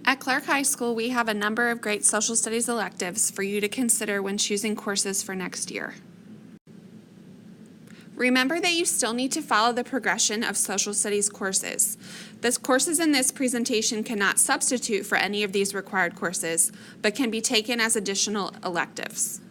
At Clark High School, we have a number of great social studies electives for you to consider when choosing courses for next year. Remember that you still need to follow the progression of social studies courses. The courses in this presentation cannot substitute for any of these required courses, but can be taken as additional electives.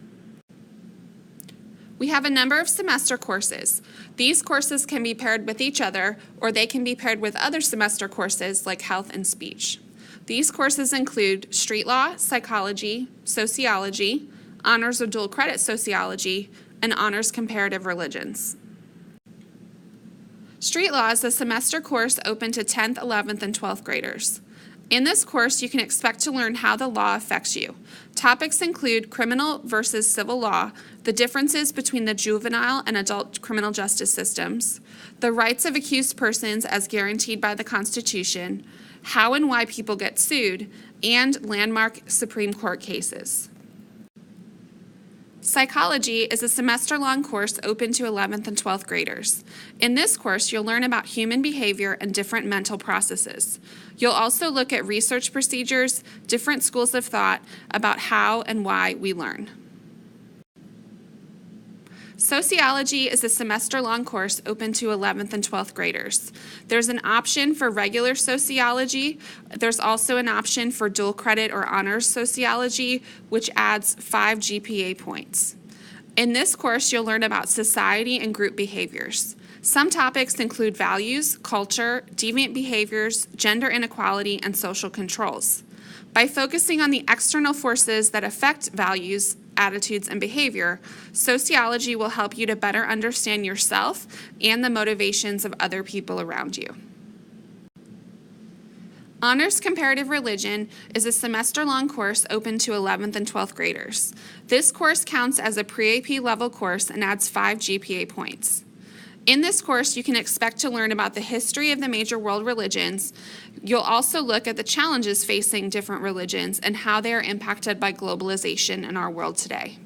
We have a number of semester courses. These courses can be paired with each other, or they can be paired with other semester courses like health and speech. These courses include street law, psychology, sociology, honors or dual credit sociology, and honors comparative religions. Street law is a semester course open to 10th, 11th, and 12th graders. In this course, you can expect to learn how the law affects you. Topics include criminal versus civil law, the differences between the juvenile and adult criminal justice systems, the rights of accused persons as guaranteed by the Constitution, how and why people get sued, and landmark Supreme Court cases. Psychology is a semester-long course open to 11th and 12th graders. In this course, you'll learn about human behavior and different mental processes. You'll also look at research procedures, different schools of thought about how and why we learn. Sociology is a semester-long course open to 11th and 12th graders. There's an option for regular sociology. There's also an option for dual credit or honors sociology, which adds 5 GPA points. In this course, you'll learn about society and group behaviors. Some topics include values, culture, deviant behaviors, gender inequality, and social controls. By focusing on the external forces that affect values, attitudes, and behavior, sociology will help you to better understand yourself and the motivations of other people around you. Honors Comparative Religion is a semester-long course open to 11th and 12th graders. This course counts as a pre-AP level course and adds 5 GPA points. In this course, you can expect to learn about the history of the major world religions. You'll also look at the challenges facing different religions and how they are impacted by globalization in our world today.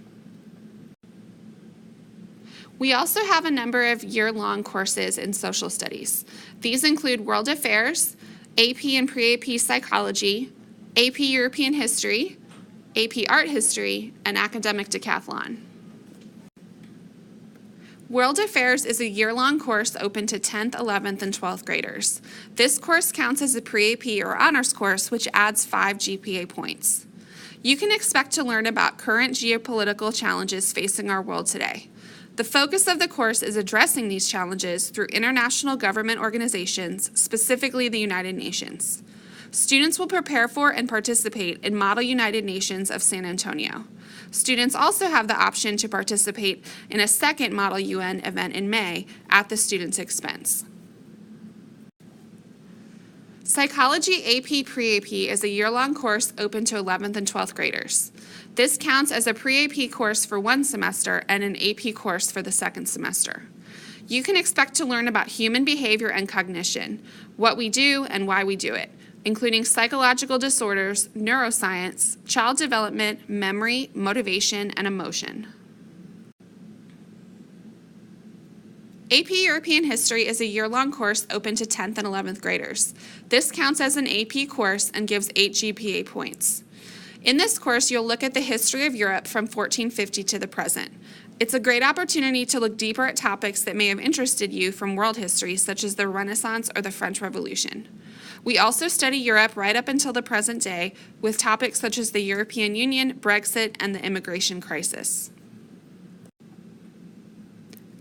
We also have a number of year-long courses in social studies. These include World Affairs, AP and Pre-AP Psychology, AP European History, AP Art History, and Academic Decathlon. World Affairs is a year-long course open to 10th, 11th, and 12th graders. This course counts as a pre-AP or honors course, which adds 5 GPA points. You can expect to learn about current geopolitical challenges facing our world today. The focus of the course is addressing these challenges through international government organizations, specifically the United Nations. Students will prepare for and participate in Model United Nations of San Antonio. Students also have the option to participate in a second Model UN event in May at the student's expense. Psychology AP Pre-AP is a year-long course open to 11th and 12th graders. This counts as a Pre-AP course for one semester and an AP course for the second semester. You can expect to learn about human behavior and cognition, what we do and why we do it, including psychological disorders, neuroscience, child development, memory, motivation, and emotion. AP European History is a year-long course open to 10th and 11th graders. This counts as an AP course and gives 8 GPA points. In this course, you'll look at the history of Europe from 1450 to the present. It's a great opportunity to look deeper at topics that may have interested you from world history, such as the Renaissance or the French Revolution. We also study Europe right up until the present day with topics such as the European Union, Brexit, and the immigration crisis.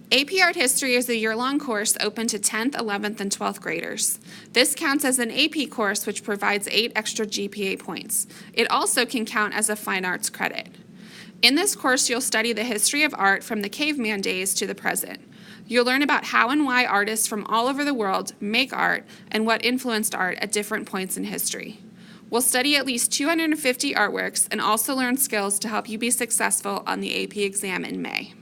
AP Art History is a year-long course open to 10th, 11th, and 12th graders. This counts as an AP course, which provides 8 extra GPA points. It also can count as a fine arts credit. In this course, you'll study the history of art from the caveman days to the present. You'll learn about how and why artists from all over the world make art and what influenced art at different points in history. We'll study at least 250 artworks and also learn skills to help you be successful on the AP exam in May.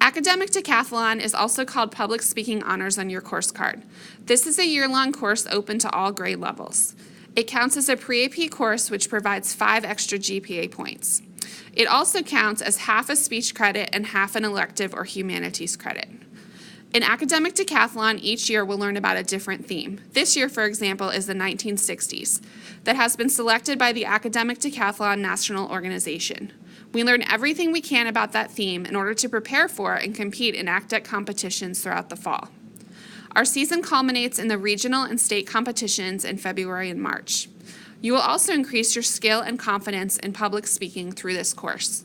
Academic Decathlon is also called Public Speaking Honors on your course card. This is a year-long course open to all grade levels. It counts as a pre-AP course, which provides 5 extra GPA points. It also counts as half a speech credit and half an elective or humanities credit. In academic decathlon, each year we'll learn about a different theme. This year, for example, is the 1960s that has been selected by the Academic Decathlon National Organization. We learn everything we can about that theme in order to prepare for and compete in ACDEC competitions throughout the fall. Our season culminates in the regional and state competitions in February and March. You will also increase your skill and confidence in public speaking through this course.